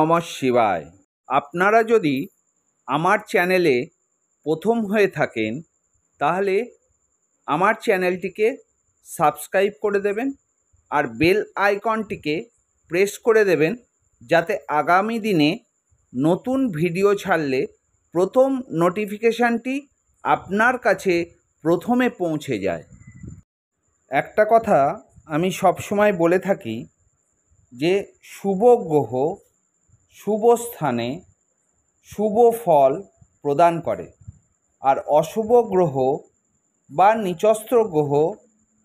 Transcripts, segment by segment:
নমঃ শিবায়। আপনারা যদি আমার চ্যানেলে প্রথম হয়ে থাকেন তাহলে আমার চ্যানেলটিকে সাবস্ক্রাইব করে দেবেন আর বেল আইকনটিকে প্রেস করে দেবেন, যাতে আগামী দিনে নতুন ভিডিও ছাড়লে প্রথম নোটিফিকেশানটি আপনার কাছে প্রথমে পৌঁছে যায়। একটা কথা আমি সবসময় বলে থাকি যে শুভ গ্রহ শুভ স্থানে শুভ ফল প্রদান করে, আর অশুভ গ্রহ বা নিচস্থ গ্রহ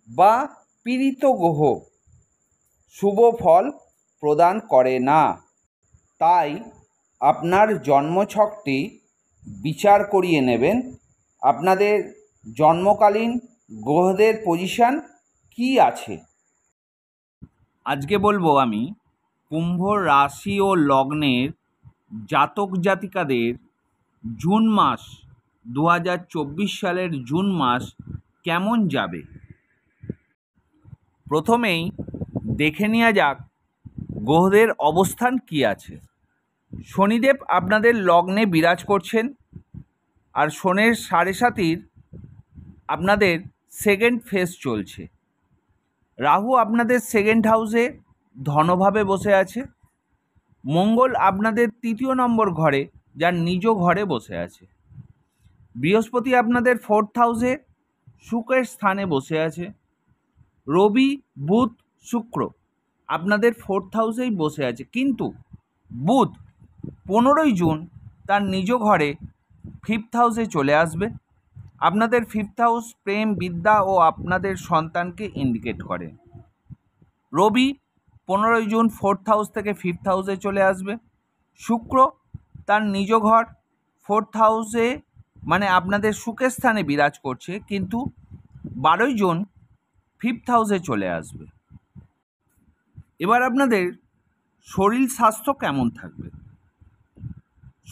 বা পীড়িত গ্রহ শুভ ফল প্রদান করে না। তাই আপনার জন্মছকটি বিচার করিয়ে নেবেন, আপনাদের জন্মকালীন গ্রহদের পজিশন কি আছে। আজকে বলবো আমি কুম্ভ রাশি ও লগ্নের জাতক জাতিকাদের জুন মাস 2024 সালের জুন মাস কেমন যাবে। প্রথমেই দেখে নেওয়া যাক গ্রহদের অবস্থান কি আছে। শনিদেব আপনাদের লগ্নে বিরাজ করছেন, আর শনির 7.5 আপনাদের সেকেন্ড ফেজ চলছে। রাহু আপনাদের সেকেন্ড হাউসে ধনভাবে বসে আছে। মঙ্গল আপনাদের 3য় নম্বর ঘরে, যার নিজ ঘরে বসে আছে। বৃহস্পতি আপনাদের 4th হাউসে শুক্রের স্থানে বসে আছে। রবি বুধ শুক্র আপনাদের 4th হাউসেই বসে আছে, কিন্তু বুধ 15ই জুন তার নিজ ঘরে 5th হাউসে চলে আসবে। আপনাদের 5th হাউস প্রেম, বিদ্যা ও আপনাদের সন্তানকে ইন্ডিকেট করে। রবি 15ই জুন 4th হাউস থেকে 5th হাউসে চলে আসবে। শুক্র তার নিজ ঘর 4th হাউসে, মানে আপনাদের সুখের স্থানে বিরাজ করছে, কিন্তু 12ই জুন 5th হাউসে চলে আসবে। এবার আপনাদের শরীর স্বাস্থ্য কেমন থাকবে।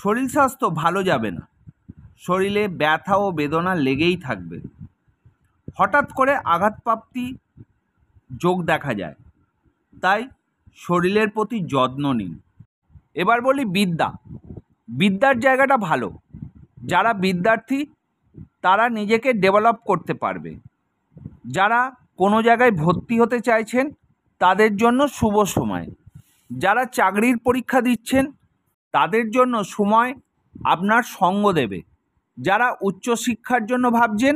শরীর স্বাস্থ্য ভালো যাবে না, শরীরে ব্যথা ও বেদনা লেগেই থাকবে। হঠাৎ করে আঘাতপ্রাপ্তি যোগ দেখা যায়, তাই শরীরের প্রতি যত্ন নিন। এবার বলি বিদ্যার জায়গাটা ভালো। যারা বিদ্যার্থী তারা নিজেকে ডেভেলপ করতে পারবে। যারা কোনো জায়গায় ভর্তি হতে চাইছেন তাদের জন্য শুভ সময়। যারা চাকরির পরীক্ষা দিচ্ছেন তাদের জন্য সময় আপনার সঙ্গ দেবে। যারা উচ্চশিক্ষার জন্য ভাবছেন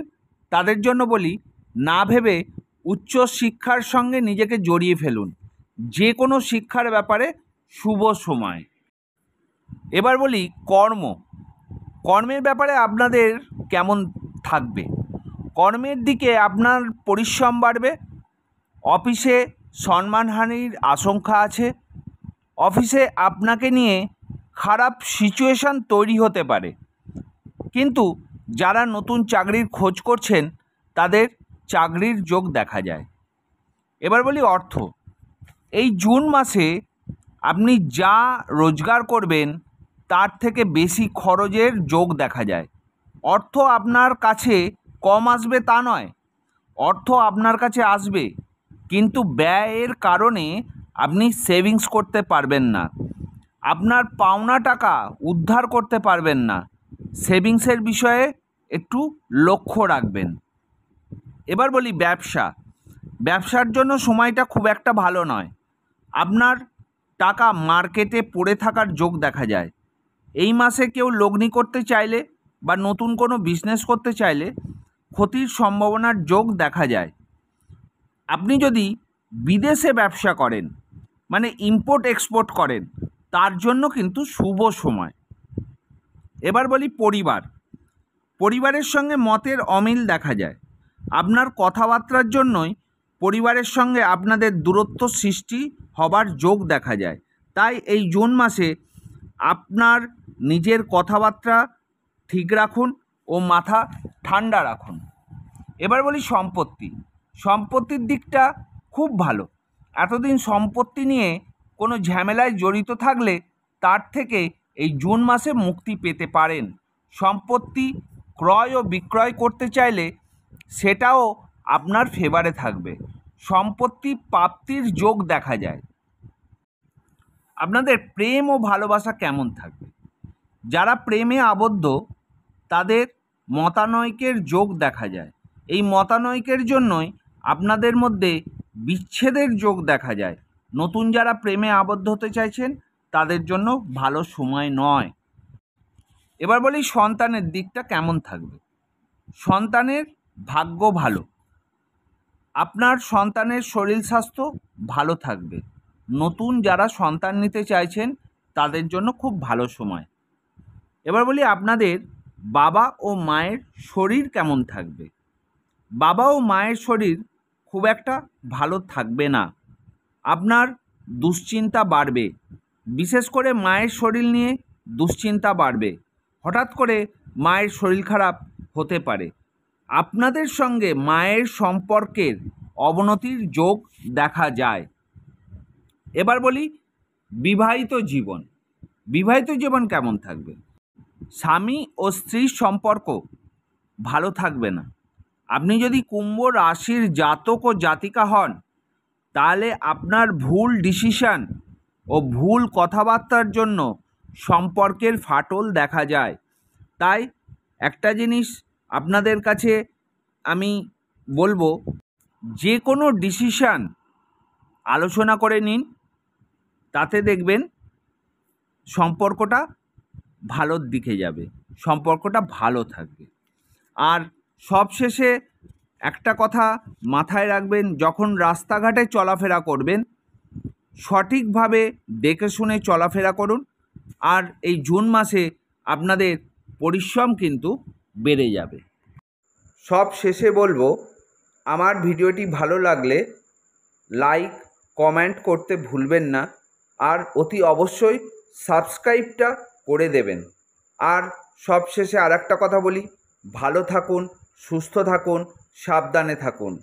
তাদের জন্য বলি, না ভেবে উচ্চশিক্ষার সঙ্গে নিজেকে জড়িয়ে ফেলুন। যে কোনো শিক্ষার ব্যাপারে শুভ সময়। এবার বলি কর্মের ব্যাপারে আপনাদের কেমন থাকবে। কর্মের দিকে আপনার পরিশ্রম বাড়বে। অফিসে সম্মানহানির আশঙ্কা আছে। অফিসে আপনাকে নিয়ে খারাপ সিচুয়েশান তৈরি হতে পারে, কিন্তু যারা নতুন চাকরির খোঁজ করছেন তাদের চাকরির যোগ দেখা যায়। এবার বলি অর্থ। এই জুন মাসে আপনি যা রোজগার করবেন তার থেকে বেশি খরচের যোগ দেখা যায়। অর্থ আপনার কাছে কম আসবে তা নয়, অর্থ আপনার কাছে আসবে, কিন্তু ব্যয়ের কারণে আপনি সেভিংস করতে পারবেন না। আপনার পাওনা টাকা উদ্ধার করতে পারবেন না। সেভিংসের বিষয়ে একটু লক্ষ্য রাখবেন। এবার বলি ব্যবসার জন্য সময়টা খুব একটা ভালো নয়। আপনার টাকা মার্কেটে পড়ে থাকার যোগ দেখা যায়। এই মাসে কেউ লগ্নি করতে চাইলে বা নতুন কোনো বিজনেস করতে চাইলে ক্ষতির সম্ভাবনার যোগ দেখা যায়। আপনি যদি বিদেশে ব্যবসা করেন, মানে ইম্পোর্ট এক্সপোর্ট করেন, তার জন্য কিন্তু শুভ সময়। এবার বলি পরিবারের সঙ্গে মতের অমিল দেখা যায়। আপনার কথাবার্তার জন্যই পরিবারের সঙ্গে আপনাদের দূরত্ব সৃষ্টি হবার যোগ দেখা যায়। তাই এই জুন মাসে আপনার নিজের কথাবার্তা ঠিক রাখুন ও মাথা ঠান্ডা রাখুন। এবার বলি সম্পত্তির দিকটা খুব ভালো। এতদিন সম্পত্তি নিয়ে কোনো ঝামেলায় জড়িত থাকলে তার থেকে এই জুন মাসে মুক্তি পেতে পারেন। সম্পত্তি ক্রয় ও বিক্রয় করতে চাইলে সেটাও আপনার ফেভারে থাকবে। সম্পত্তি প্রাপ্তির যোগ দেখা যায়। আপনাদের প্রেম ও ভালোবাসা কেমন থাকবে? যারা প্রেমে আবদ্ধ তাদের মতানৈক্যের যোগ দেখা যায়। এই মতানৈক্যের জন্যই আপনাদের মধ্যে বিচ্ছেদের যোগ দেখা যায়। নতুন যারা প্রেমে আবদ্ধ হতে চাইছেন তাদের জন্য ভালো সময় নয়। এবার বলি সন্তানের দিকটা কেমন থাকবে। সন্তানের ভাগ্য ভালো, আপনার সন্তানের শরীর স্বাস্থ্য ভালো থাকবে। নতুন যারা সন্তান নিতে চাইছেন তাদের জন্য খুব ভালো সময়। এবার বলি আপনাদের বাবা ও মায়ের শরীর কেমন থাকবে। বাবা ও মায়ের শরীর খুব একটা ভালো থাকবে না, আপনার দুশ্চিন্তা বাড়বে, বিশেষ করে মায়ের শরীর নিয়ে দুশ্চিন্তা বাড়বে। হঠাৎ করে মায়ের শরীর খারাপ হতে পারে। আপনাদের সঙ্গে মায়ের সম্পর্কের অবনতির যোগ দেখা যায়। এবার বলি বিবাহিত জীবন। বিবাহিত জীবন কেমন থাকবে। স্বামী ও স্ত্রীর সম্পর্ক ভালো থাকবে না। আপনি যদি কুম্ভ রাশির জাতক ও জাতিকা হন তাহলে আপনার ভুল ডিসিশন ও ভুল কথাবার্তার জন্য সম্পর্কের ফাটল দেখা যায়। তাই একটা জিনিস আপনাদের কাছে আমি বলবো, যে কোনো ডিসিশন আলোচনা করে নিন, তাতে দেখবেন সম্পর্কটা ভালোর দিকে যাবে, সম্পর্কটা ভালো থাকবে। আর সবশেষে একটা কথা মাথায় রাখবেন, যখন রাস্তাঘাটে চলাফেরা করবেন সঠিকভাবে দেখে শুনে চলাফেরা করুন। আর এই জুন মাসে আপনাদের পরিশ্রম কিন্তু বেড়ে যাবে। সব শেষে বলবো, আমার ভিডিওটি ভালো লাগলে লাইক কমেন্ট করতে ভুলবেন না, আর অতি অবশ্যই সাবস্ক্রাইবটা করে দেবেন। আর সব শেষে আর একটা কথা বলি, ভালো থাকুন, সুস্থ থাকুন, সাবধানে থাকুন।